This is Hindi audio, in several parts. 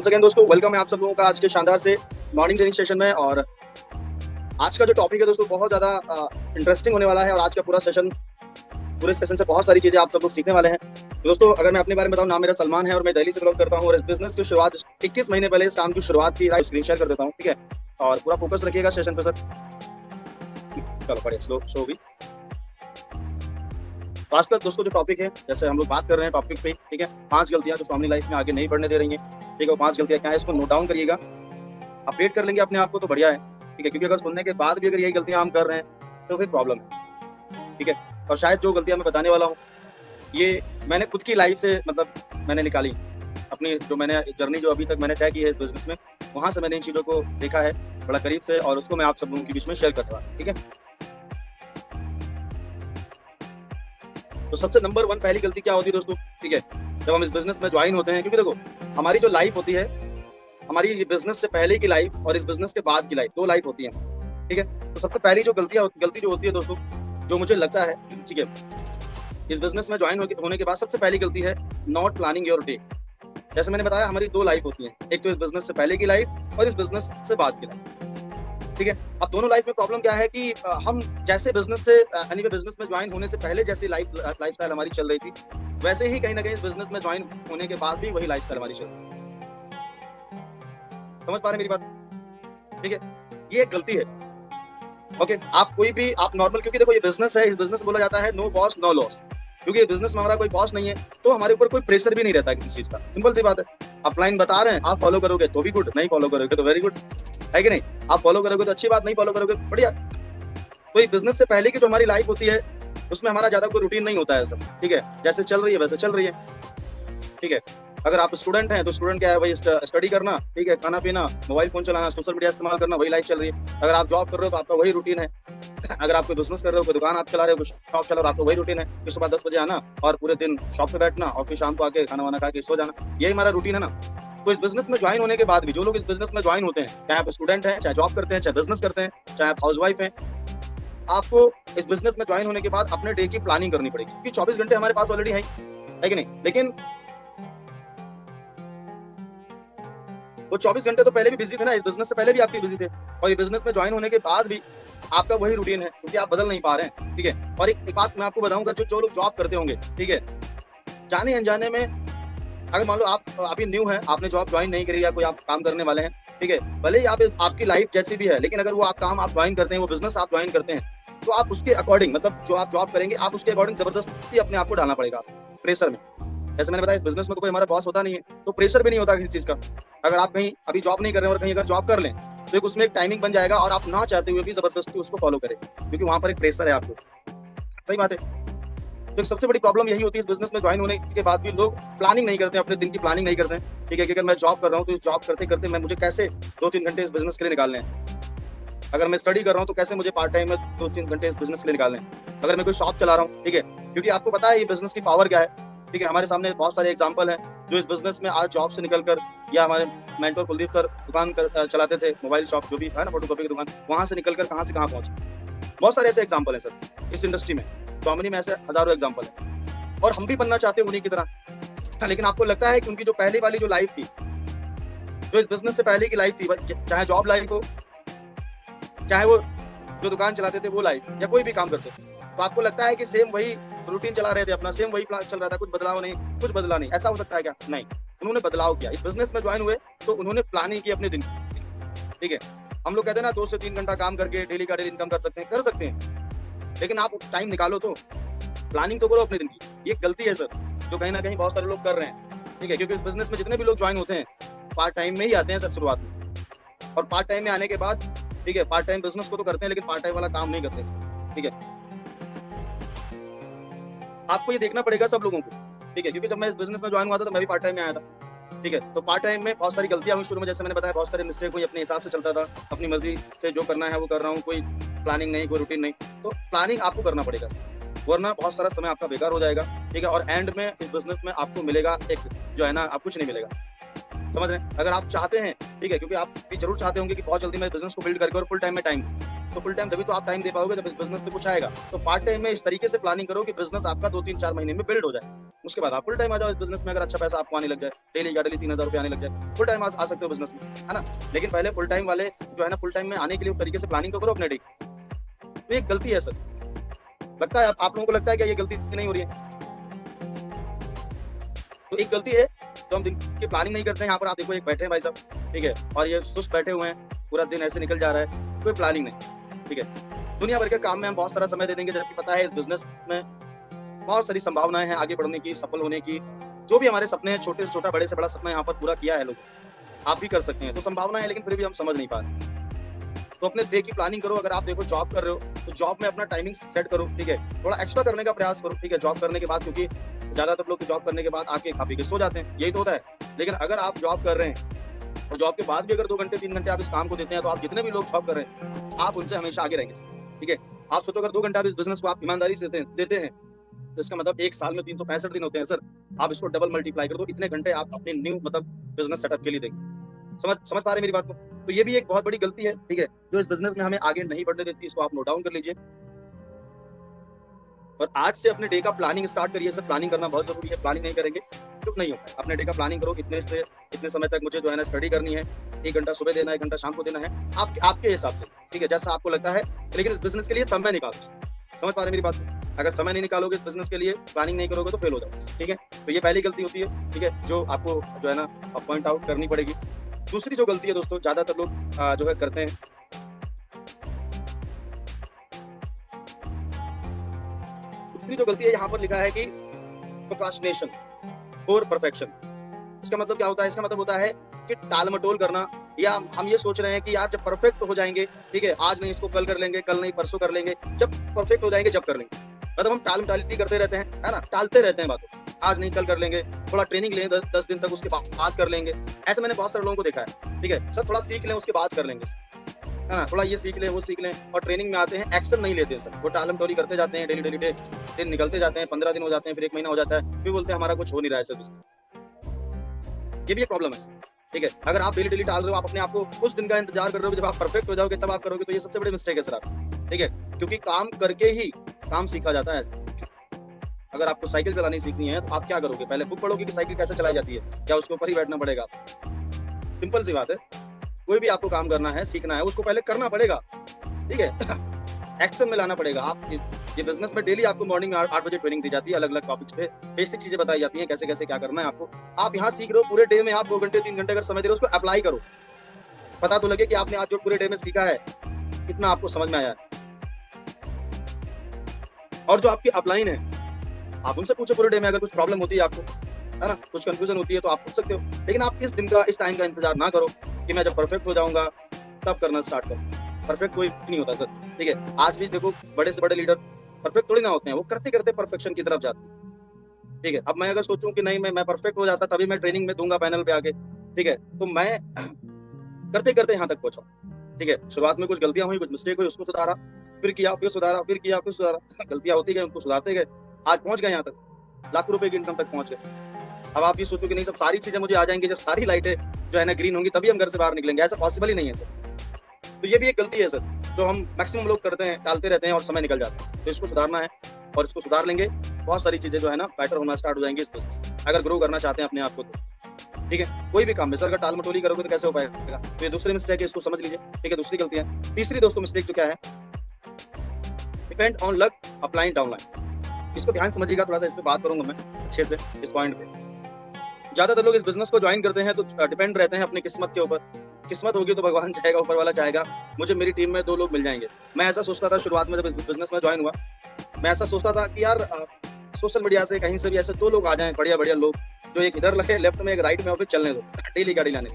वंस अगेन दोस्तों, वेलकम है आप सब लोगों का आज के शानदार से मॉर्निंग ट्रेनिंग सेशन में। और आज का जो टॉपिक है दोस्तों बहुत ज़्यादा इंटरेस्टिंग होने वाला है और आज का पूरे सेशन से बहुत सारी चीज़ें आप सब लोग सीखने वाले हैं। तो दोस्तों अगर मैं अपने बारे में बताऊं, नाम मेरा सलमान है और मैं दिल्ली से बिलोंग करता हूं और इस बिजनेस की शुरुआत 21 महीने पहले इस काम की शुरुआत की स्क्रीन शेयर कर देता हूं, ठीक है। और पूरा फोकस रखिएगा सेशन पे सर। चलो बढ़िया, स्लो शो भी। तो आज का दोस्तों जो टॉपिक है, जैसे हम लोग बात कर रहे हैं टॉपिक पे, ठीक है, 5 गलतियां जो अपनी लाइफ में आगे नहीं बढ़ने दे रही हैं, ठीक है। वो 5 गलतियां क्या है, इसको नोट डाउन करिएगा, अपडेट कर लेंगे अपने आप को तो बढ़िया है, ठीक है। क्योंकि अगर सुनने के बाद भी अगर यही गलतियां हम कर रहे हैं तो फिर प्रॉब्लम है, ठीक है। और शायद जो गलतियां मैं बताने वाला हूँ ये मैंने खुद की लाइफ से मतलब मैंने निकाली, अपनी जो मैंने जर्नी जो अभी तक मैंने तय की है इस बिजनेस में, वहां से मैंने इन चीज़ों को देखा है बड़ा करीब से और उसको मैं आप सब लोगों के बीच में शेयर कर रहा हूँ, ठीक है। तो सबसे नंबर 1 पहली गलती क्या होती है दोस्तों, ठीक है, जब हम इस बिजनेस में ज्वाइन होते हैं। क्योंकि देखो हमारी जो लाइफ होती है, हमारी बिजनेस से पहले की लाइफ और इस बिजनेस के बाद की लाइफ, 2 लाइफ होती है, ठीक है। तो सबसे पहली जो गलती जो होती है दोस्तों, जो मुझे लगता है, ठीक है, इस बिजनेस में ज्वाइन होने के बाद सबसे पहली गलती है नॉट प्लानिंग योर डे। जैसे मैंने बताया हमारी 2 लाइफ होती है, एक तो इस बिजनेस से पहले की लाइफ और इस बिजनेस से बाद की लाइफ, ठीक है। अब दोनों लाइफ में प्रॉब्लम क्या है कि हम जैसे बिजनेस से बिजनेस में ज्वाइन होने से पहले जैसी लाइफस्टाइल हमारी चल रही थी, वैसे ही कहीं ना कहीं इस बिजनेस में ज्वाइन होने के बाद भी वही लाइफस्टाइल हमारी चल रही है। समझ पा रहे मेरी बात, ठीक है। ये एक गलती है, ओके। आप कोई भी आप नॉर्मल, क्योंकि देखो ये बिजनेस है, इस बिजनेस बोला जाता है नो बॉस नो लॉस। क्योंकि बिजनेस में हमारा कोई बॉस नहीं है तो हमारे ऊपर कोई प्रेशर भी नहीं रहता किसी चीज का। सिंपल सी बात है, आप लाइन बता रहे हैं, आप फॉलो करोगे तो भी गुड, नहीं फॉलो करोगे तो वेरी गुड, है कि नहीं। आप फॉलो करोगे तो अच्छी बात, नहीं फॉलो करोगे तो बढ़िया। तो ये बिजनेस से पहले की जो हमारी लाइफ होती है उसमें हमारा ज्यादा कोई रूटीन नहीं होता है सब, ठीक है। जैसे चल रही है वैसे चल रही है, ठीक है। अगर आप स्टूडेंट हैं तो स्टूडेंट क्या है, वही स्टडी करना, ठीक है, खाना पीना, मोबाइल फोन चलाना, सोशल मीडिया इस्तेमाल करना, वही लाइफ चल रही है। अगर आप जॉब कर रहे हो तो आपका वही रूटीन है। अगर आप कोई बिजनेस कर रहे हो, कोई दुकान आप चला रहे हो, शॉप चला रहे हो, आपका वही रूटीन है कि सुबह 10 बजे आना और पूरे दिन शॉप पे बैठना और फिर शाम को आके खाना वाना खा के सो जाना, यही हमारा रूटीन है ना। तो इस बिजनेस में ज्वाइन होने के बाद भी जो लोग इस बिजनेस में ज्वाइन होते हैं, चाहे आप स्टूडेंट हैं, चाहे जॉब करते हैं, चाहे बिजनेस करते हैं, चाहे आप हाउस वाइफ हैं, आपको इस बिजनेस में ज्वाइन होने के बाद अपने डे की प्लानिंग करनी पड़ेगी। क्योंकि 24 घंटे हमारे पास ऑलरेडी है कि नहीं। लेकिन वो 24 घंटे तो पहले भी बिजी थे ना, इस बिजनेस से पहले भी आपके बिजी थे, और ये बिजनेस में ज्वाइन होने के बाद भी आपका वही रूटीन है, क्योंकि आप बदल नहीं पा रहे हैं, ठीक है। और एक बात मैं आपको बताऊंगा, जो लोग जॉब करते होंगे, ठीक है, जाने अनजाने में, अगर मान लो आप अभी न्यू है, आपने जॉब ज्वाइन नहीं करी या कोई आप काम करने वाले हैं, ठीक है, भले ही आपकी लाइफ जैसी भी है, लेकिन अगर वो आप ज्वाइन करते हैं, वो बिजनेस आप ज्वाइन करते हैं, तो आप उसके अकॉर्डिंग, मतलब जो आप जॉब करेंगे आप उसके अकॉर्डिंग जबरदस्ती अपने आप को डालना पड़ेगा प्रेशर में। जैसे मैंने बताया इस बिजनेस में तो कोई हमारा बॉस होता नहीं है, तो प्रेशर भी नहीं होता किसी चीज का। अगर आप कहीं अभी जॉब नहीं कर रहे हैं और कहीं अगर जॉब कर लें तो उसमें एक टाइमिंग बन जाएगा और आप ना चाहते हुए भी जबरदस्ती उसको फॉलो करें, क्योंकि वहां पर एक प्रेशर है आपको। सही बात है। तो सबसे बड़ी प्रॉब्लम यही होती है इस बिजनेस में ज्वाइन होने के बाद भी, लोग प्लानिंग नहीं करते, अपने दिन की प्लानिंग नहीं करते हैं, ठीक है। कि अगर मैं जॉब कर रहा हूँ तो जॉब करते करते मैं मुझे कैसे 2-3 घंटे इस बिजनेस के लिए निकालने हैं। अगर मैं स्टडी कर रहा हूँ तो कैसे मुझे पार्ट टाइम में 2-3 घंटे इस बिजनेस के लिए निकालने हैं। अगर मैं कोई शॉप चला रहा हूँ, ठीक है, क्योंकि आपको पता है ये बिजनेस की पावर क्या है, ठीक है। हमारे सामने बहुत सारे एग्जाम्पल हैं जो इस बिजनेस में आज जॉब से निकलकर, या हमारे मेंटर कुलदीप सर दुकान चलाते थे, मोबाइल शॉप जो भी है ना, फोटोकॉपी की दुकान, वहां से निकलकर कहां से कहां पहुंचे। बहुत सारे ऐसे एग्जाम्पल हैं सर इस इंडस्ट्री में, कॉमनी में ऐसे हजारों एग्जाम्पल हैं और हम भी बनना चाहते हैं उन्हीं की तरह। लेकिन आपको लगता है कि उनकी जो पहले वाली जो लाइफ थी, जो इस बिजनेस से पहले की लाइफ थी, चाहे जॉब लाइफ हो, चाहे वो जो दुकान चलाते थे वो लाइफ, या कोई भी काम करते थे, तो आपको लगता है कि सेम वही रूटीन चला रहे थे, अपना सेम वही प्लान चल रहा था, कुछ बदलाव नहीं, कुछ बदला नहीं। ऐसा हो सकता है क्या? नहीं, उन्होंने बदलाव किया। इस बिजनेस में ज्वाइन हुए तो उन्होंने प्लानिंग की अपने दिन की, ठीक है। हम लोग कहते हैं ना 2 से 3 घंटा काम करके डेली का डेली इनकम कर सकते हैं, लेकिन आप टाइम निकालो तो प्लानिंग तो करो अपने दिन की। ये गलती है सर जो कहीं ना कहीं बहुत सारे लोग कर रहे हैं, ठीक है। क्योंकि इस बिजनेस में जितने भी लोग ज्वाइन होते हैं पार्ट टाइम में ही आते हैं सर शुरुआत में, और पार्ट टाइम में आने के बाद, ठीक है, पार्ट टाइम बिजनेस को तो करते हैं लेकिन पार्ट टाइम वाला काम नहीं करते, ठीक है। आपको ये देखना पड़ेगा सब लोगों को, ठीक है। क्योंकि जब मैं इस बिजनेस में ज्वाइन हुआ था तो मैं भी पार्ट टाइम में आया था, ठीक है। तो पार्ट टाइम में बहुत सारी गलतियां हुई शुरू में, जैसे मैंने बताया बहुत सारे मिस्टेक हुई, अपने हिसाब से चलता था, अपनी मर्जी से जो करना है वो कर रहा हूँ, कोई प्लानिंग नहीं, कोई रूटीन नहीं। तो प्लानिंग आपको करना पड़ेगा, वरना बहुत सारा समय आपका बेकार हो जाएगा, ठीक है। और एंड में इस बिजनेस में आपको मिलेगा एक जो है ना, आप कुछ नहीं मिलेगा। समझ रहे हैं? अगर आप चाहते हैं, ठीक है, क्योंकि आप भी जरूर चाहते होंगे कि बहुत जल्दी मैं बिजनेस को बिल्ड करके और फुल टाइम में टाइम, तो फुल टाइम तभी तो आप टाइम दे पाओगे जब इस बिजनेस से कुछ आएगा। तो पार्ट टाइम में इस तरीके से प्लानिंग करो कि बिजनेस आपका 2-3-4 महीने में बिल्ड हो जाए। उसके बाद आप फुल टाइम आ जाओ इस बिजनेस में, अगर अच्छा पैसा आपको आने लग जाए, डेली का डेली 3000 रुपये आने लग जाए, फुल टाइम आ सकते हो बिजनेस में, है ना। लेकिन पहले फुल टाइम वाले जो है ना, फुल टाइम में आने के लिए उस तरीके से प्लानिंग तो करो अपने डे। तो ये गलती है सर। लगता है आप लोगों को लगता है कि ये गलती नहीं हो रही है? तो एक गलती है तो हम दिन की प्लानिंग नहीं करते हैं। यहाँ पर आप देखो एक बैठे हैं भाई साहब, ठीक है, और ये सुस्त बैठे हुए हैं, पूरा दिन ऐसे निकल जा रहा है, कोई प्लानिंग नहीं, ठीक है। दुनिया भर के काम में हम बहुत सारा समय दे देंगे, जबकि पता है इस बिजनेस में बहुत सारी संभावनाएं हैं आगे बढ़ने की, सफल होने की। जो भी हमारे सपने हैं, छोटे से छोटा, बड़े से बड़ा सपना यहाँ पर पूरा किया है लोगों, आप भी कर सकते हैं। तो संभावना है, लेकिन फिर भी हम समझ नहीं पा रहे। तो अपने डे की प्लानिंग करो। अगर आप देखो जॉब कर रहे हो तो जॉब में अपना टाइमिंग सेट करो, ठीक है, थोड़ा एक्स्ट्रा करने का प्रयास करो, ठीक है, जॉब करने के बाद, क्योंकि ज्यादातर लोग जॉब करने के बाद आके खा पी के सो जाते हैं, यही तो होता है। लेकिन अगर आप जॉब कर रहे हैं और जॉब के बाद भी अगर 2 घंटे 3 घंटे आप इस काम को देते हैं, तो आप जितने भी लोग जॉब कर रहे हैं आप उनसे हमेशा आगे रहेंगे, ठीक है। आप सोचो अगर 2 घंटा आप इस बिजनेस को आप ईमानदारी से देते हैं तो इसका मतलब एक साल में 365 दिन होते हैं सर। आप इसको डबल मल्टीप्लाई कर दो, इतने घंटे आप अपने न्यू मतलब बिजनेस सेटअप के लिए देंगे। समझ पा रहे हैं मेरी बात को? तो ये भी एक बहुत बड़ी गलती है, ठीक है, जो इस बिजनेस में हमें आगे नहीं बढ़ने देती। इसको आप नोट डाउन कर लीजिए और आज से अपने डे का प्लानिंग स्टार्ट करिए। सर प्लानिंग करना बहुत जरूरी है, प्लानिंग नहीं करेंगे तो नहीं होता है। अपने डे का प्लानिंग करो, इतने से इतने समय तक मुझे जो है ना स्टडी करनी है, 1 घंटा सुबह देना है, 1 घंटा शाम को देना है, आपके हिसाब से, ठीक है, जैसा आपको लगता है। लेकिन इस बिजनेस के लिए समय निकालो। समझ पा रहे हैं मेरी बात को? अगर समय नहीं निकालोगे इस बिजनेस के लिए, प्लानिंग नहीं करोगे तो फेल हो जाओगे, ठीक है। तो ये पहली गलती होती है, ठीक है, जो आपको जो है ना पॉइंट आउट करनी पड़ेगी। दूसरी जो गलती है दोस्तों, ज्यादातर लोग जो है करते हैं, दूसरी जो गलती है यहाँ पर लिखा है कि प्रोक्रास्टिनेशन और परफेक्शन। इसका मतलब क्या होता है? इसका मतलब होता है कि टाल मटोल करना, या हम ये सोच रहे हैं कि यार जब परफेक्ट हो जाएंगे, ठीक है, आज नहीं इसको कल कर लेंगे, कल नहीं परसों कर लेंगे, जब परफेक्ट हो जाएंगे जब कर लेंगे। मतलब हम टाल मटाली करते रहते हैं, है ना, टालते रहते हैं बातों, आज नहीं कल कर लेंगे, थोड़ा ट्रेनिंग लें 10 दिन तक, उसके बाद कर लेंगे। ऐसे मैंने बहुत सारे लोगों को देखा है, ठीक है, सर थोड़ा सीख लें उसके बाद कर लेंगे, है ना, थोड़ा ये सीख लें वो सीख लें, और ट्रेनिंग में आते हैं एक्शन नहीं लेते सर। वो टालम टोली करते जाते हैं, डेली दिन निकलते जाते हैं, 15 दिन हो जाते हैं, फिर 1 महीना हो जाता है, फिर बोलते हैं हमारा कुछ हो नहीं रहा है सर। ये भी एक प्रॉब्लम है, ठीक है। अगर आप डेली टाल रहे हो, आप अपने आप को कुछ दिन का इंतजार कर रहे हो, जब आप परफेक्ट हो जाओगे तब आप करोगे, तो ये सबसे बड़ी मिस्टेक है सर आप, ठीक है, क्योंकि काम करके ही काम सीखा जाता है। अगर आपको साइकिल चलानी सीखनी है तो आप क्या करोगे? पहले बुक पढ़ोगे कि साइकिल कैसे चलाई जाती है, क्या उसके ऊपर ही बैठना पड़ेगा? सिंपल सी बात है, कोई भी आपको काम करना है, सीखना है, उसको पहले करना पड़ेगा, ठीक है, एक्शन में लाना पड़ेगा। आप ये बिजनेस में डेली आपको मॉर्निंग में 8 बजे ट्रेनिंग दी जाती है, अलग अलग टॉपिक्स पे बेसिक चीजें बताई जाती हैं, कैसे कैसे क्या करना है आपको। आप यहाँ सीख रहे हो, पूरे डे में आप 2 घंटे 3 घंटे अगर समय दे रहे हो, उसको अप्लाई करो, पता तो लगे कि आपने आज जो पूरे डे में सीखा है कितना आपको समझ में आया है। और जो आपकी अपलाइन है, आप उनसे पूछो पूरे डे में, अगर कुछ प्रॉब्लम होती है आपको, है ना, कुछ कंफ्यूजन होती है तो आप पूछ सकते हो। लेकिन आप इस टाइम का इंतजार ना करो कि मैं जब परफेक्ट हो जाऊंगा तब करना स्टार्ट करूँ। परफेक्ट कोई नहीं होता सर, ठीक है। आज भी देखो बड़े से बड़े लीडर परफेक्ट थोड़ी ना होते हैं, वो करते करते परफेक्शन की तरफ जाते हैं, ठीक है। अब मैं अगर सोचूं कि नहीं मैं परफेक्ट हो जाता तभी मैं ट्रेनिंग में दूंगा पैनल पे आके, ठीक है, तो मैं करते करते यहाँ तक पहुंचा, ठीक है। शुरुआत में कुछ गलतियां हुई, कुछ मिस्टेक हुई, उसको सुधारा, फिर किया, फिर सुधारा, फिर किया, फिर सुधारा, गलतियां होती गई, उनको सुधारते गए, आज पहुंच गए यहाँ तक, लाखों रुपए की इनकम तक पहुंच गए। अब आप ये सोचो कि नहीं सब सारी चीजें मुझे आ जाएंगी, जब सारी लाइटें जो है ना ग्रीन होंगी तभी हम घर से बाहर निकलेंगे, ऐसा पॉसिबल ही नहीं है सर। तो ये भी एक गलती है सर, जो हम मैक्सिमम लोग करते हैं, टालते रहते हैं और समय निकल जाता है। तो इसको सुधारना है, और इसको सुधार लेंगे, बहुत सारी चीजें जो है ना बेटर होना स्टार्ट हो जाएंगी इस बिजनेस, अगर ग्रो करना चाहते हैं अपने आप को तो, ठीक है। कोई भी काम में सर अगर टाल मटोली करोगे तो कैसे हो पाएगा? तो ये दूसरी मिस्टेक है, इसको समझ लीजिए, ठीक है, दूसरी गलती है। तीसरी दोस्तों मिस्टेक जो क्या है, depend on luck applying downline. इसको ध्यान समझिएगा, थोड़ा सा इस पे बात करूंगा मैं अच्छे से इस पॉइंट पे। ज्यादातर लोग इस बिजनेस को ज्वाइन करते हैं तो डिपेंड रहते हैं अपनी किस्मत के ऊपर। किस्मत होगी तो भगवान चाहेगा, ऊपर वाला चाहेगा, मुझे मेरी टीम में 2 लोग मिल जाएंगे। मैं ऐसा सोचता था शुरुआत में, जब इस बिजनेस में ज्वाइन हुआ, मैं ऐसा सोचता था कि यार सोशल मीडिया से कहीं से भी ऐसे 2 लोग आ जाएं, बढ़िया बढ़िया लोग, जो एक इधर लगे लेफ्ट में, एक राइट में, और फिर चलने दो, डेली गाड़ी लाने।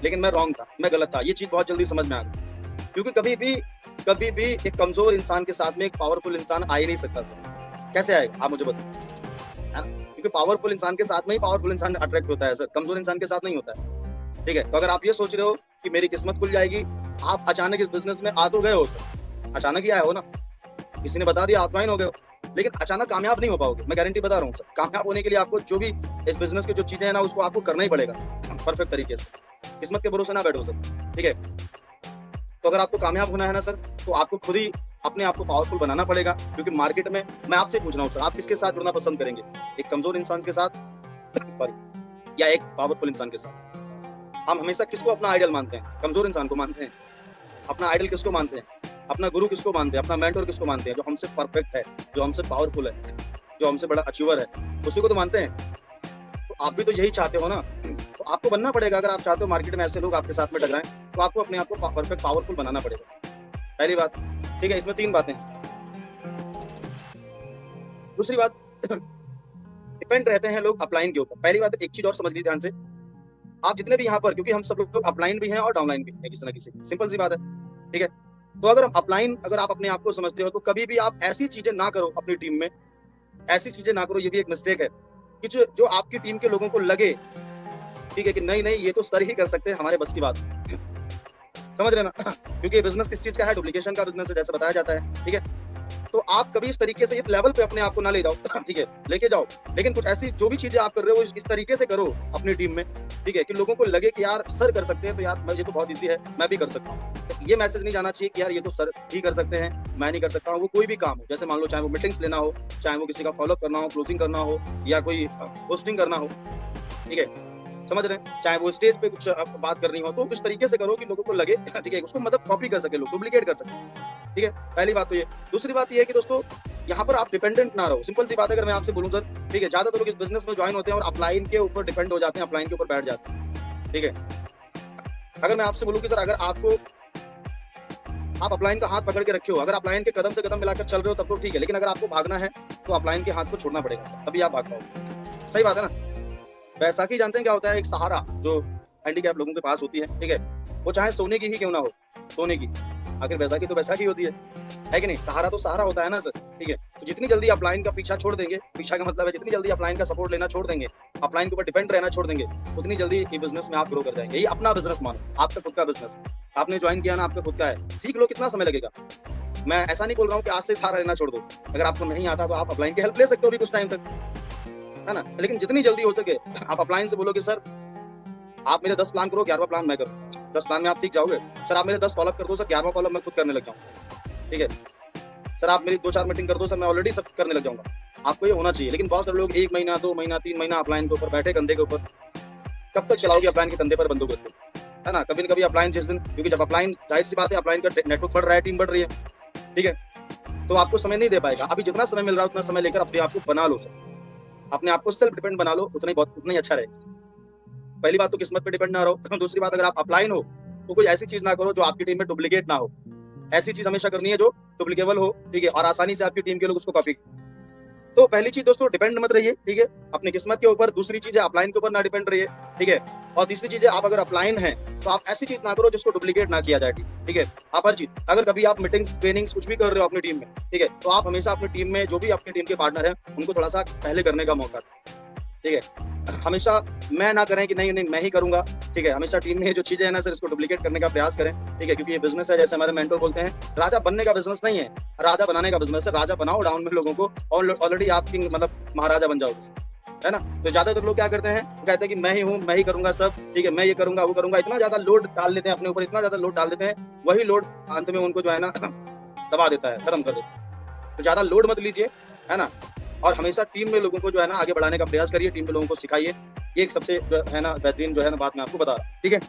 लेकिन मैं रॉन्ग था, मैं गलत था, ये चीज बहुत जल्दी समझ में आ गई। क्योंकि कभी भी एक कमजोर इंसान के साथ में एक पावरफुल इंसान आ ही नहीं सकता सर। कैसे आएगा आप मुझे बताइए, क्योंकि पावरफुल इंसान के साथ में ही पावरफुल इंसान अट्रैक्ट होता है सर, कमजोर इंसान के साथ नहीं होता है, ठीक है। तो अगर आप ये सोच रहे हो कि मेरी किस्मत खुल जाएगी, आप अचानक इस बिजनेस में आ तो गए हो सर, अचानक ही आए हो ना, किसी ने बता दिया आप ज्वाइन हो गए हो, लेकिन अचानक कामयाब नहीं हो पाओगे, मैं गारंटी बता रहा हूँ सर। कामयाब होने के लिए आपको जो भी इस बिजनेस की जो चीजें हैं ना, उसको आपको करना ही पड़ेगा परफेक्ट तरीके से। किस्मत के भरोसे ना बैठो सर, ठीक है। तो अगर आपको कामयाब होना है ना सर, तो आपको खुद ही अपने आप को पावरफुल बनाना पड़ेगा, क्योंकि मार्केट में मैं आपसे पूछ रहा हूँ सर, आप किसके साथ जुड़ना पसंद करेंगे? एक कमजोर इंसान के साथ सॉरी या एक पावरफुल इंसान के साथ? हम हमेशा किसको अपना आइडल मानते हैं? कमजोर इंसान को मानते हैं। अपना आइडल किसको मानते हैं? अपना गुरु किसको मानते हैं? अपना मेंटोर किसको मानते हैं? जो हमसे परफेक्ट है, जो हमसे पावरफुल है, जो हमसे बड़ा अचीवर है, उसी को तो मानते हैं। तो आप भी तो यही चाहते हो ना, तो आपको बनना पड़ेगा। अगर आप चाहते हो मार्केट में ऐसे लोग आपके साथ में टकराएं, तो आपको अपने आप को परफेक्ट पावरफुल बनाना पड़ेगा, पहली बात। ठीक है, इसमें 3 बातें। दूसरी बात, डिपेंड रहते हैं लोग अपलाइन के ऊपर। पहली बात, एक चीज और समझ लीजिए ध्यान से, आप जितने भी यहाँ पर, क्योंकि हम सब लोग अपलाइन भी हैं और डाउनलाइन भी हैं किसी ना किसी, सिंपल सी बात है। ठीक है, तो अगर अपलाइन, अगर आप अपने आप को समझते हो, तो कभी भी आप ऐसी चीजें ना करो अपनी टीम में, ऐसी चीजें ना करो, ये भी एक मिस्टेक है कि जो आपकी टीम के लोगों को लगे, ठीक है, कि नहीं नहीं ये तो सर ही कर सकते हैं, हमारे बस की बात, समझ रहे ना? क्योंकि बिजनेस किस चीज का है? डुप्लीकेशन का बिजनेस है, जैसे बताया जाता है। ठीक है, तो आप कभी इस तरीके से, इस लेवल पे अपने आप को ना ले जाओ, ठीक है, लेके जाओ, लेकिन कुछ ऐसी जो भी चीजें आप कर रहे हो इस तरीके से करो अपनी टीम में, ठीक है, कि लोगों को लगे कि यार सर कर सकते हैं, तो यार ये तो बहुत इजी है, मैं भी कर सकता हूँ। तो ये मैसेज नहीं जाना चाहिए कि यार ये तो सर ही कर सकते हैं, मैं नहीं कर सकता हूँ। वो कोई भी काम हो, जैसे मान लो चाहे वो मीटिंग्स लेना हो, चाहे वो किसी का फॉलोअप करना हो, क्लोजिंग करना हो, या कोई पोस्टिंग करना हो, ठीक है, समझ रहे हैं, चाहे वो स्टेज पे कुछ बात करनी हो, तो इस तरीके से करो कि लोगों को लगे, ठीक है, उसको मतलब कॉपी कर सके लोग, डुप्लीकेट कर सके। ठीक है, पहली बात तो ये। दूसरी बात ये है कि दोस्तों, यहाँ पर आप डिपेंडेंट ना रहो। सिंपल सी बात है, अगर मैं आपसे बोलूं सर, ठीक है, ज्यादातर लोग इस बिजनेस में ज्वाइन होते हैं और अपलाइन के ऊपर डिपेंड हो जाते हैं, अपलाइन के ऊपर बैठ जाते हैं। ठीक है, अगर मैं आपसे बोलूं कि सर, अगर आप अपलाइन का हाथ पकड़ के रखे हो, अगर अपलाइन के कदम से कदम मिलाकर चल रहे हो, तब तो ठीक है, लेकिन अगर आपको भागना है तो अपलाइन के हाथ को छोड़ना पड़ेगा सर, तभी आप भाग पाओगे। सही बात है ना? बैसाखी जानते हैं क्या होता है? एक सहारा जो हैंडीकैप लोगों के पास होती है, ठीक है, वो चाहे सोने की ही क्यों ना हो, सोने की, आखिर बैसाखी तो बैसाखी होती है कि नहीं? सहारा तो सहारा होता है ना सर। ठीक है, तो जितनी जल्दी अपलाइन का पीछा छोड़ देंगे, पीछा का मतलब है जितनी जल्दी अपलाइन का सपोर्ट लेना छोड़ देंगे, अपलाइन के ऊपर डिपेंड रहना छोड़ देंगे, उतनी जल्दी ये बिजनेस में आप ग्रो कर जाएंगे। यही अपना बिजनेस मानो, आपका खुद का बिजनेस, आपने ज्वाइन किया ना, आपका खुद का है, सीख लो, कितना समय लगेगा। मैं ऐसा नहीं बोल रहा हूँ कि आज से सहारा लेना छोड़ दो, अगर आपको नहीं आता तो आप अपलाइन की हेल्प ले सकते हो भी कुछ टाइम तक, है ना, लेकिन जितनी जल्दी हो सके आप अपलाइन से बोलो कि सर आप मेरे 10 प्लान करो, 11वां प्लान मैं करूँ। 10 प्लान में आप सीख जाओगे, सर आप मेरे 10 फॉलोअप कर दो, सर 11वां फॉलोअप मैं खुद करने लग जाऊँ। ठीक है, सर आप मेरी 2-4 मीटिंग कर दो, सर मैं ऑलरेडी सब करने लग जाऊंगा। आपको ये होना चाहिए। लेकिन बहुत सारे लोग 1 महीना, 2 महीना, 3 महीना अपलाइन के ऊपर बैठे, कंधे के ऊपर। कब तक चलाओगे अपलाइन के कंधे पर बंदूक रख के, है ना? कभी न कभी अपलाइन जिस दिन, क्योंकि जब अपलाइन, जाहिर सी बात है, अपलाइन का नेटवर्क बढ़ रहा है, टीम बढ़ रही है, ठीक है, तो आपको समय नहीं दे पाएगा। अभी जितना समय मिल रहा है उतना समय लेकर अपने आप को बना लो सर, अपने आप को सेल्फ डिपेंड बना लो, उतना ही अच्छा रहेगा। पहली बात तो किस्मत पे डिपेंड ना रहो। दूसरी बात, अगर आप अपलाइन हो तो कोई ऐसी चीज ना करो जो आपकी टीम में डुप्लीकेट ना हो। ऐसी चीज हमेशा करनी है जो डुप्लीकेबल हो, ठीक है, और आसानी से आपकी टीम के लोग उसको कॉपी। तो पहली चीज दोस्तों, डिपेंड मत रहिए, ठीक है, अपनी किस्मत के ऊपर। दूसरी चीज है, अपलाइन के ऊपर ना डिपेंड रहिए, ठीक है, और तीसरी चीज है, आप अगर अपलाइन है तो आप ऐसी चीज ना करो जिसको डुप्लीकेट ना किया जाए, ठीक है। आप हर चीज, अगर कभी आप मीटिंग्स, ट्रेनिंग्स कुछ भी कर रहे हो अपनी टीम में, ठीक है, तो आप हमेशा अपनी टीम में जो भी आपकी टीम के पार्टनर हैं उनको थोड़ा सा पहले करने का मौका, ठीक है। हमेशा मैं ना करें कि नहीं नहीं मैं ही करूंगा, ठीक है। हमेशा टीम में जो चीजें है ना सर, इसको डुप्लीकेट करने का प्रयास करें, ठीक है, क्योंकि ये बिजनेस है, जैसे हमारे मेंटर बोलते हैं, राजा बनने का बिजनेस नहीं है, राजा बनाने का बिजनेस है। राजा बनाओ डाउन में लोगों को, और ऑलरेडी आप किंग, मतलब महाराजा बन जाओगे, है ना। तो ज्यादातर लोग क्या करते हैं, कहते हैं कि मैं ही हूँ, मैं ही करूंगा सब, ठीक है, मैं ये करूंगा वो करूंगा, इतना ज्यादा लोड डाल देते हैं अपने ऊपर, इतना ज्यादा लोड डाल देते हैं, वही लोड अंत में उनको जो है ना दबा देता है, खत्म कर देता है। तो ज्यादा लोड मत लीजिए, है ना, और हमेशा टीम में लोगों को जो है ना आगे बढ़ाने का प्रयास करिए, टीम में लोगों को सिखाइए। ये एक सबसे जो है ना बेहतरीन जो है ना बात मैं आपको बता रहा हूँ, ठीक है,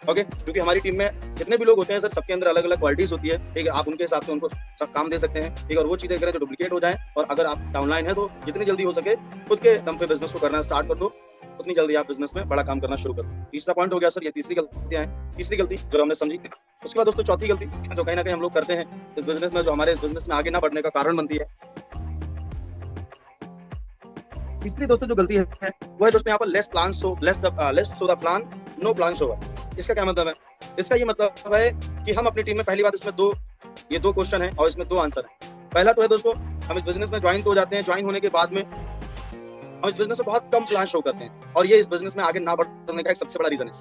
ओके। क्योंकि हमारी टीम में जितने भी लोग होते हैं सर, सबके अंदर अलग अलग क्वालिटीज होती है, ठीक है। आप उनके हिसाब से उनको सब काम दे सकते हैं, ठीक है, और वो चीजें करें जो डुप्लीकेट हो जाए। और अगर आप डाउनलाइन है तो जितनी जल्दी हो सके खुद के दम पे बिजनेस को करना स्टार्ट कर दो, उतनी जल्दी आप बिजनेस में बड़ा काम करना शुरू कर दो। तीसरा पॉइंट हो गया सर, ये तीसरी गलतियां हैं, तीसरी गलती जो हमने समझी। उसके बाद दोस्तों चौथी गलती जो कहीं ना कहीं हम लोग करते हैं इस बिजनेस में, जो हमारे बिजनेस में आगे ना बढ़ने का कारण बनती है, तीसरी दोस्तों जो गलती है वो है दोस्तों यहाँ पर less plan so the plan, no plan show. इसका क्या मतलब है? इसका ये मतलब है कि हम अपनी टीम में, पहली बात, इसमें दो क्वेश्चन है और इसमें 2 आंसर है। पहला तो है दोस्तों, हम इस बिजनेस में ज्वाइन तो हो जाते हैं, ज्वाइन होने के बाद में हम इस बिजनेस में बहुत कम प्लान शो करते हैं, और ये इस बिजनेस में आगे ना बढ़ने का एक सबसे बड़ा रीजन है।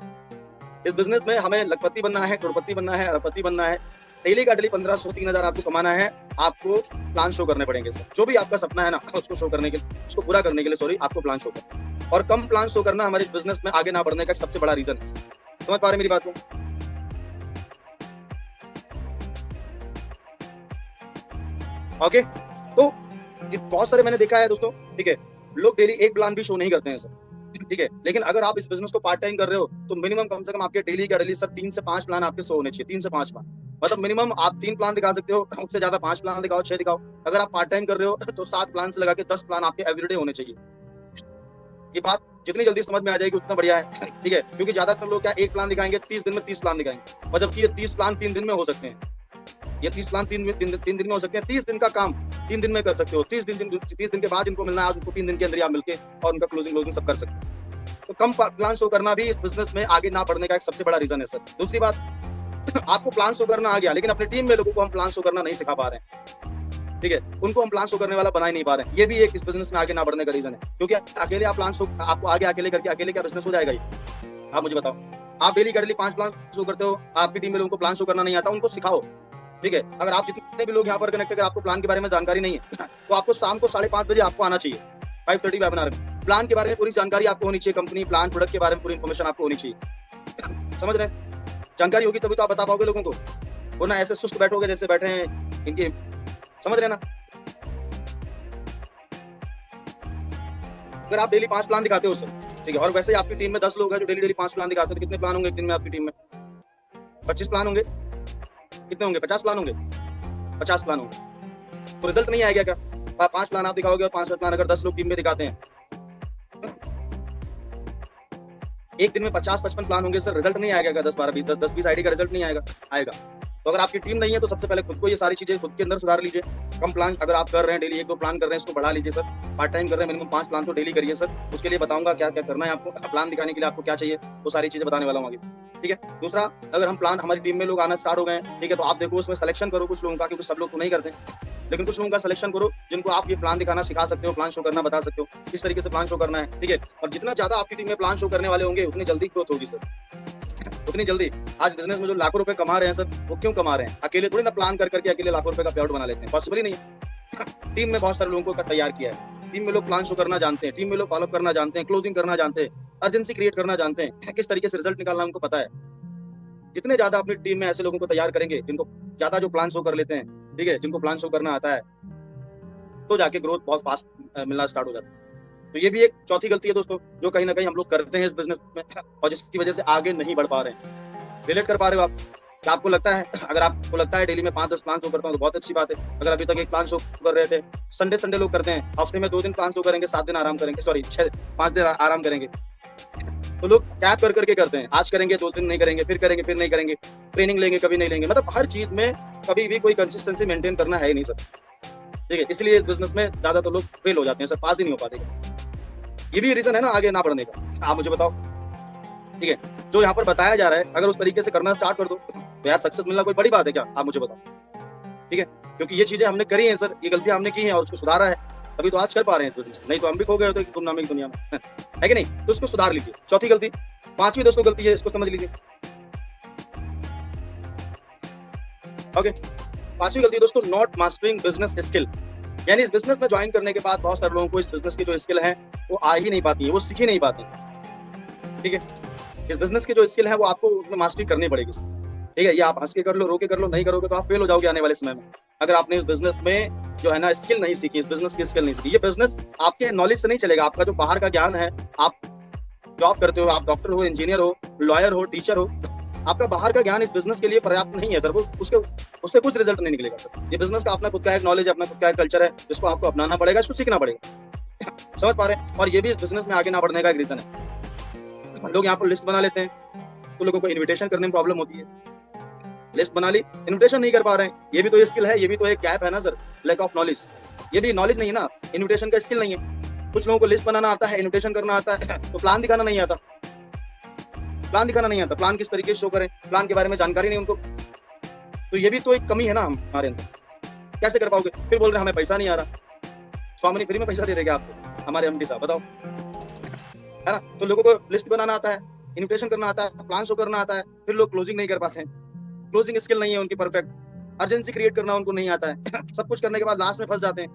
इस बिजनेस में हमें लखपति बनना है, करोड़पति बनना है, अरबपति बनना है, डेली का डेली 1500 3000 आपको कमाना है, आपको प्लान शो करने पड़ेंगे सर। जो भी आपका सपना है ना, उसको शो करने के लिए, उसको पूरा करने के लिए, सॉरी, आपको प्लान शो करना। और कम प्लान शो करना हमारे बिजनेस में आगे ना बढ़ने का सबसे बड़ा रीजन है। समझ पा रहे मेरी बात को? ओके, तो बहुत सारे मैंने देखा है दोस्तों, ठीक है, लोग डेली एक प्लान भी शो नहीं करते हैं सर, ठीक है, लेकिन अगर आप इस बिजनेस को पार्ट टाइम कर रहे हो तो मिनिमम कम से कम आपके डेली का डेली सर 3 से 5 प्लान आपके शो होने चाहिए। 3 से 5 प्लान मतलब मिनिमम आप 3 प्लान दिखा सकते हो, उससे ज्यादा 5 प्लान दिखाओ, 6 दिखाओ। अगर आप पार्ट टाइम कर रहे हो तो 7 प्लान से लगा के 10 प्लान आपके एवरीडे होने चाहिए। ये बात जितनी जल्दी समझ में आ जाएगी उतना बढ़िया है, ठीक है, क्योंकि ज्यादातर लोग क्या एक प्लान दिखाएंगे 30 दिन में 30 प्लान दिखाएंगे, और जबकि ये 30 प्लान 3 दिन में हो सकते हैं। ये 30 प्लान 3 दिन में हो सकते हैं। 30 दिन का काम 3 दिन में कर सकते हो। 30 दिन के बाद इनको मिलना है, आज उनको 3 दिन के अंदर ही आप मिलके और उनका क्लोजिंग सब कर सकते हो। तो कम प्लान शो करना भी इस बिजनेस में आगे ना बढ़ने का एक सबसे बड़ा रीजन है सर। दूसरी बात, आपको प्लान शो करना आ गया, लेकिन अपने टीम में लोगों को हम प्लान शो करना नहीं सिखा पा रहे हैं, ठीक है, उनको हम प्लान शो करने वाला बना ही नहीं पा रहे हैं। ये भी एक इस बिजनेस में आगे ना बढ़ने का रीजन है, क्योंकि अकेले आप प्लान शो आपको आगे अकेले करके अकेले क्या बिजनेस हो जाएगा ये? आप मुझे बताओ। आप डेली डेली 5 प्लान शो करते हो, आपकी टीम में लोगों को प्लान शो करना नहीं आता, उनको सिखाओ, ठीक है। अगर आप जितने भी लोग यहाँ पर कनेक्ट, अगर आपको प्लान के बारे में जानकारी नहीं है तो आपको शाम को 5:30 बजे आपको आना चाहिए 5:30 वेबिनार में। प्लान के बारे में पूरी जानकारी आपको होनी चाहिए, कंपनी प्लान प्रोडक्ट के बारे में पूरी इन्फॉर्मेशन आपको होनी चाहिए। समझ रहे हैं? जानकारी होगी तभी तो आप बता पाओगे लोगों को, वरना ऐसे सुस्त बैठोगे जैसे बैठे हैं इनके। समझ रहे हैं ना? अगर आप डेली 5 प्लान दिखाते हो सर, ठीक है, और वैसे ही आपकी टीम में 10 लोग हैं जो डेली डेली 5 प्लान दिखाते हैं, तो कितने प्लान होंगे एक दिन में आपकी टीम में? 25 प्लान होंगे। कितने होंगे? 50 प्लान होंगे। 50 प्लान होंगे तो रिजल्ट नहीं आएगा क्या? 5 प्लान आप दिखाओगे और 5 प्लान अगर 10 लोग टीम में दिखाते हैं, एक दिन में 50-55 प्लान होंगे सर, रिजल्ट नहीं आएगा? 10-20 आईडी का रिजल्ट नहीं आएगा? आएगा। तो अगर आपकी टीम नहीं है तो सबसे पहले खुद को ये सारी चीजें खुद के अंदर सुधार लीजिए। कम प्लान अगर आप कर रहे हैं, डेली 1-2 प्लान कर रहे हैं, इसको बढ़ा लीजिए सर। पार्ट टाइम कर रहे हैं, मिनिमम 5 प्लान तो डेली करिए सर। उसके लिए बताऊंगा क्या क्या करना है आपको, प्लान दिखाने के लिए आपको क्या चाहिए, वो सारी चीजें बताने वाला हूँ आगे, ठीक है। दूसरा, अगर हम प्लान हमारी टीम में लोग आना स्टार्ट हो गए हैं, ठीक है, तो आप देखो उसमें सिलेक्शन करो कुछ लोगों का, क्योंकि सब लोग तो नहीं करते, लेकिन कुछ लोगों का सिलेक्शन करो जिनको आप ये प्लान दिखाना सिखा सकते हो, प्लान शो करना बता सकते हो, किस तरीके से प्लान शो करना है, ठीक है। और जितना ज्यादा आपकी टीम में प्लान शो करने वाले होंगे उतनी जल्दी ग्रोथ होगी सर, उतनी जल्दी। आज बिजनेस में जो लाखों रुपए कमा रहे हैं सर, वो क्यों कमा रहे हैं? अकेले थोड़ी ना प्लान कर करके अकेले लाखों रुपए का पेआउट बना लेते हैं, पॉसिबल ही नहीं है। टीम में बहुत सारे लोगों को तैयार किया है, टीम में लोग प्लान शो करना जानते हैं, टीम में लोग फॉलो करना जानते हैं, क्लोजिंग करना जानते हैं, अर्जेंसी क्रिएट करना जानते हैं, किस तरीके से रिजल्ट निकालना उनको पता है। जितने ज्यादा अपनी टीम में ऐसे लोगों को तैयार करेंगे जिनको ज्यादा जो प्लान शो कर लेते हैं, ठीक है, जिनको प्लान शो करना आता है, तो जाके ग्रोथ बहुत फास्ट मिलना स्टार्ट हो जाता है। तो ये भी एक चौथी गलती है दोस्तों, जो कहीं ना कहीं हम लोग करते हैं इस बिजनेस में, और जिसकी वजह से आगे नहीं बढ़ पा रहे हैं। रिलेट कर पा रहे हो आप? क्या आपको लगता है, अगर आपको लगता है डेली में 5-10 प्लान शो करता हूँ तो बहुत अच्छी बात है। अगर अभी तक एक प्लान शो कर रहे थे, संडे लोग करते हैं, हफ्ते में 2 दिन प्लान शो करेंगे, 7 दिन आराम करेंगे, सॉरी 5 दिन आराम करेंगे, तो लोग गैप कर करके करते हैं। आज करेंगे, 2 दिन नहीं करेंगे, फिर करेंगे, फिर नहीं करेंगे, ट्रेनिंग लेंगे, कभी नहीं लेंगे, मतलब हर चीज में कभी भी कोई कंसिस्टेंसी मेंटेन करना है ही नहीं सर, ठीक है। इसलिए इस बिजनेस में ज्यादातर लोग फेल हो जाते हैं सर, पास ही नहीं हो पाते। ये भी रीजन है ना आगे ना बढ़ने का। आप मुझे बताओ, ठीक है, जो यहाँ पर बताया जा रहा है अगर उस तरीके से करना स्टार्ट कर दो तो यार सक्सेस मिलना कोई बड़ी बात है क्या? आप मुझे बताओ, ठीक है, क्योंकि ये चीजें हमने करी हैं सर, ये गलतियां हमने की हैं और उसको सुधारा है, तभी तो आज कर पा रहे हैं बिजनेस, नहीं तो हम भी खो गए होते गुमनामी की दुनिया में, है कि नहीं? तो उसको सुधार लीजिए। चौथी गलती। 5वीं दोस्तों गलती है, इसको समझ लीजिए। ओके, 5वीं गलती दोस्तों, नॉट मास्टरिंग बिजनेस स्किल। यानी इस बिजनेस में ज्वाइन करने के बाद बहुत सारे लोगों को इस बिजनेस की जो स्किल है वो आ ही नहीं पाती है, वो सीख ही नहीं पाते, ठीक है। इस बिजनेस की जो स्किल है वो आपको उसमें मास्टरी करनी पड़ेगी, ठीक है। ये आप हंस के कर लो, रो के कर लो, नहीं करोगे तो आप फेल हो जाओगे आने वाले समय में। अगर आपने इस बिजनेस में जो है ना स्किल नहीं सीखी, इस बिजनेस की स्किल नहीं सीखी, ये बिजनेस आपके नॉलेज से नहीं चलेगा। आपका जो बाहर का ज्ञान है, आप जॉब करते हो, आप डॉक्टर हो, इंजीनियर हो, लॉयर हो, टीचर हो, आपका बाहर का ज्ञान इस बिजनेस के लिए पर्याप्त नहीं है सर, वो उससे कुछ रिजल्ट नहीं निकलेगा सर। ये बिजनेस का अपना खुद का एक नॉलेज है, अपना खुद का एक कल्चर है, जिसको आपको अपनाना पड़ेगा, इसको सीखना पड़ेगा। समझ पा रहे हैं? और ये भी इस बिजनेस में आगे ना बढ़ने का एक रीजन है। लोग यहाँ पर लिस्ट बना लेते हैं, तो लोगों को इन्विटेशन करने में प्रॉब्लम होती है। लिस्ट बना ली, इन्विटेशन नहीं कर पा रहे हैं, ये भी तो स्किल है, ये भी तो एक गैप है ना सर, लैक ऑफ नॉलेज। ये भी नॉलेज नहीं है ना, इन्विटेशन का स्किल नहीं है। कुछ लोगों को लिस्ट बनाना आता है, इन्विटेशन करना आता है, तो प्लान दिखाना नहीं आता। प्लान दिखाना नहीं आता, प्लान किस तरीके से शो करें, प्लान के बारे में जानकारी नहीं उनको, तो ये भी तो एक कमी है ना हमारे अंदर। कैसे कर पाओगे? फिर बोल रहे हैं हमें पैसा नहीं आ रहा। स्वामी फ्री में पैसा दे देगा आपको, हमारे एमडी साहब, बताओ, है ना? तो लोगों को लिस्ट बनाना आता है, इन्विटेशन करना आता है, प्लान शो करना आता है, फिर लोग क्लोजिंग नहीं कर पाते हैं, क्लोजिंग स्किल नहीं है उनकी परफेक्ट, अर्जेंसी क्रिएट करना उनको नहीं आता है। सब कुछ करने के बाद लास्ट में फंस जाते हैं।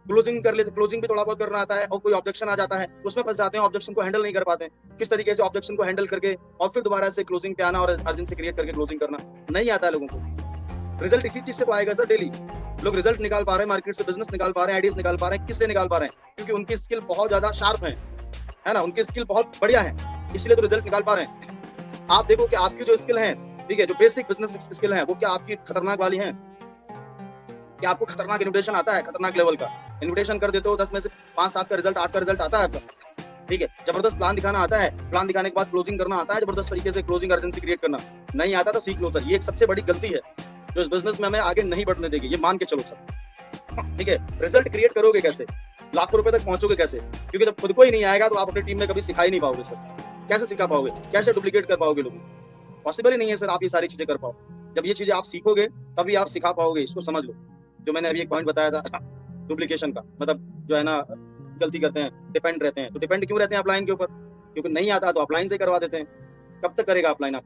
क्लोजिंग कर लेते, क्लोजिंग भी थोड़ा बहुत करना आता है और कोई ऑब्जेक्शन आ जाता है, उसमें फंस जाते हैं, ऑब्जेक्शन को हैंडल नहीं कर पाते हैं। किस तरीके से ऑब्जेक्शन को हैंडल करके और फिर दोबारा से क्लोजिंग पे आना और अर्जेंसी क्रिएट करके क्लोजिंग करना नहीं आता है लोगों को। रिजल्ट इसी चीज से तो आएगा सर। डेली लोग रिजल्ट निकाल पा रहे हैं, मार्केट से बिजनेस निकाल पा रहे हैं, आइडियाज निकाल पा रहे हैं। किस लिए निकाल पा रहे हैं? क्योंकि उनकी स्किल बहुत ज्यादा शार्प है ना, उनकी स्किल बहुत बढ़िया है, इसलिए तो रिजल्ट निकाल पा रहे हैं। आप देखो कि आपकी जो स्किल है, ठीक है, जो बेसिक बिजनेस स्किल है, वो क्या आपकी खतरनाक वाली है? कि आपको खतरनाक इन्विटेशन आता है, खतरनाक लेवल का इन्विटेशन कर देते हो, 10 में से 5-7 का रिजल्ट, 8 का रिजल्ट आता है आपका, ठीक है। जबरदस्त प्लान दिखाना आता है, प्लान दिखाने के बाद क्लोजिंग करना आता है, जबरदस्त तरीके से क्लोजिंग अर्जेंसी क्रिएट करना नहीं आता तो सीख लो सर। ये एक सबसे बड़ी गलती है जो इस बिजनेस में हमें आगे नहीं बढ़ने देगी, ये मान के चलो सर, ठीक है। रिजल्ट क्रिएट करोगे कैसे? लाखों रुपए तक पहुंचोगे कैसे? क्योंकि जब खुद को ही नहीं आएगा तो आप अपनी टीम में कभी सिखा ही नहीं पाओगे सर। कैसे सिखा पाओगे? कैसे डुप्लीकेट कर पाओगे लोगों को? पॉसिबल ही नहीं है सर आप ये सारी चीजें कर पाओ। जब ये चीजें आप सीखोगे तभी आप सिखा पाओगे, इसको समझ लो। जो मैंने अभी एक पॉइंट बताया था डुप्लीकेशन का, मतलब जो है ना गलती करते हैं, डिपेंड रहते हैं। तो डिपेंड क्यों रहते हैं अपलाइन के ऊपर? क्योंकि नहीं आता तो अपलाइन से करवा देते हैं। कब तक करेगा अपलाइन आप?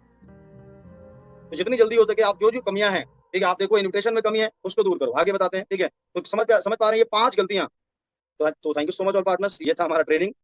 तो जितनी जल्दी हो सके आप जो जो कमियां हैं, ठीक है, आप देखो इन्विटेशन में कमी है उसको दूर करो, आगे बताते हैं, ठीक है। तो समझ पा रहे हैं ये 5 गलतियां। तो thank you so much all partners, ये था हमारा ट्रेनिंग।